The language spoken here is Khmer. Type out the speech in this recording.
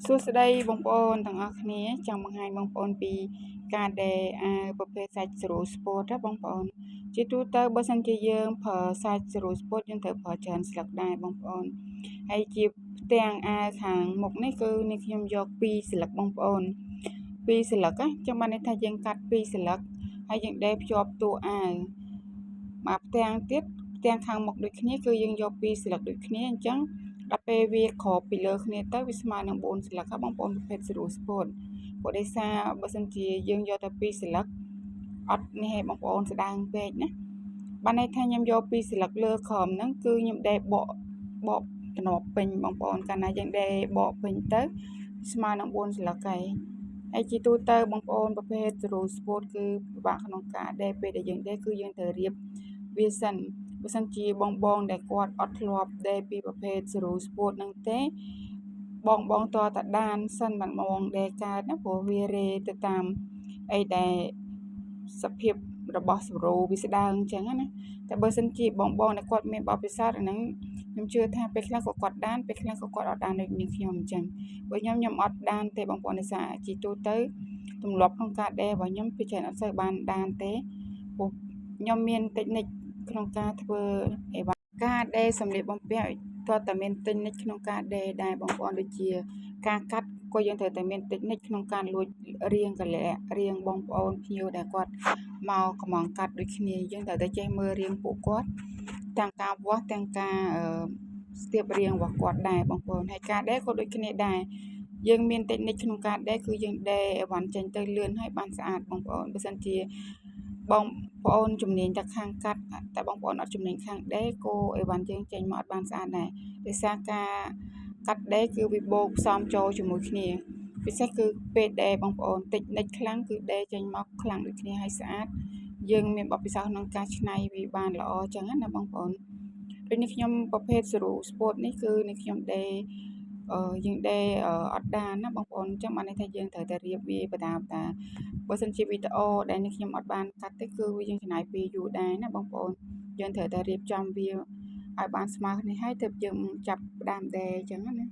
សួស្តីបងប្អូនទាំងអស់គ្នាចង់បង្ហាញបងប្អូនពីការដេរអាវប្រភេទសាច់ស្រួលស្ពតណាបងប្អូនជាទូទៅបើសិនជាយើងប្រើសាច់ស្រួលស្ពតយើងត្រូវប្រើច្រើនស្លឹកដែរបងប្អូនហើយជាផ្ទាំងអាវខាងមុខនេះគឺនេះខ្ញុំយក2ស្លឹកបងប្អូន2ស្លឹកណាចាំបានន័យថាយើងកាត់2ស្លឹកហើយយើងដេរភ្ជាប់តួអាវមកផ្ទាំងទៀតផ្ទាំងខាងមុខដូចគ្នាគឺយើងយក2ស្លឹកដូចគ្នាអញ្ចឹងដល់ពេលវាក្របពីលើគ្នាទៅវាស្មើនឹង4ស្លឹកហើយបងប្អូនប្រភេទស្រួលស្ពតព្រោះដោយសារបើសិនជាយើងយកតែ2ស្លឹកអត់នេះឯងបងប្អូនស្ដើងពេកណាបានន័យថាខ្ញុំយក2ស្លឹកលើក្រោមហ្នឹងគឺខ្ញុំដេរបកតំណពេញបងប្អូនកាលណាយើងដេរបកពេញទៅស្មើនឹង4ស្លឹកហើយជាទូទៅបងប្អូនប្រភេទស្រួលស្ពតគឺពិបាកក្នុងការដេរពេលដែលយើងដេរគឺយើងត្រូវរៀបវាសិនបើសិនជាបងដែលគាត់អត់ធ្លាប់ដេរពីប្រភេទស្រួលស្ពតហ្នឹងទេបងតតែដានសិនមិនបងដេរកើតណាព្រោះវារេទៅតាមអីដែលសភាពរបស់ស្រូវវាស្ដើងអញ្ចឹងណាតែបើសិនជាបងដែលគាត់មានបទពិសោធន៍អាហ្នឹងខ្ញុំជឿថាពេលខ្លះក៏គាត់ដានពេលខ្លះក៏គាត់អត់ដានដូចនាងខ្ញុំអញ្ចឹងបើខ្ញុំអត់ដានទេបងប្អូននេសាទជាទូទៅទម្លាប់ក្នុងការដេររបស់ខ្ញុំពីច្រើនអត់សូវបានដានទេព្រោះខ្ញុំមានតិចនិចក្នុងការធ្វើអីវ៉ាការដេរសម្លៀកបំពាក់ទាល់តែមានតិចនិចក្នុងការដេរដែរបងប្អូនដូចជាការកាត់ក៏យើងត្រូវតែមានតិចនិចក្នុងការលួចរៀងកលៈរៀងបងប្អូនភ្ញៀវដែលគាត់មកកំងកាត់ដូចគ្នាយើងត្រូវតែចេះមើលរៀងពួកគាត់ទាំងការវាស់ទាំងការស្ទាបរៀងរបស់គាត់ដែរបងប្អូនហើយការដេរក៏ដូចគ្នាដែរយើងមានតិចនិចក្នុងការដេរគឺយើងដេរអីវ៉ាន់ចេញទៅលឿនហើយបានស្អាតបងប្អូនបើសិនជាបងប្អូនជំនាញតែខាងកាត់តែបងប្អូនអត់ជំនាញខាងដេរក៏អីវ៉ាន់យើងចេញមកអត់បានស្អាតដែរដោយសារការកាត់ដេរគឺវាបូកផ្សំចូលជាមួយគ្នាពិសេសគឺពេលដេរបងប្អូនតិចនិចខ្លាំងគឺដេរចេញមកខ្លាំងដូចគ្នាហើយស្អាតយើងមានបទពិសោធន៍ក្នុងការច្នៃវាបានល្អអញ្ចឹងណាបងប្អូនដូចនេះខ្ញុំប្រភេទស្រូវស្ពតនេះគឺនេះខ្ញុំដេរយើងដេរអត់ដានណាបងប្អូនអញ្ចឹងបានន័យថាយើងត្រូវតែរៀបវាបដាបដាបើសិនជាវីដេអូដែលនេះខ្ញុំអត់បានកាត់ទេគឺយើងចំណាយពេលយូរដែរណាបងប្អូនយើងត្រូវតែរៀបចំវាឲ្យបានស្មើគ្នាហើយទើបយើងចាប់ផ្ដើមដេរអញ្ចឹងណា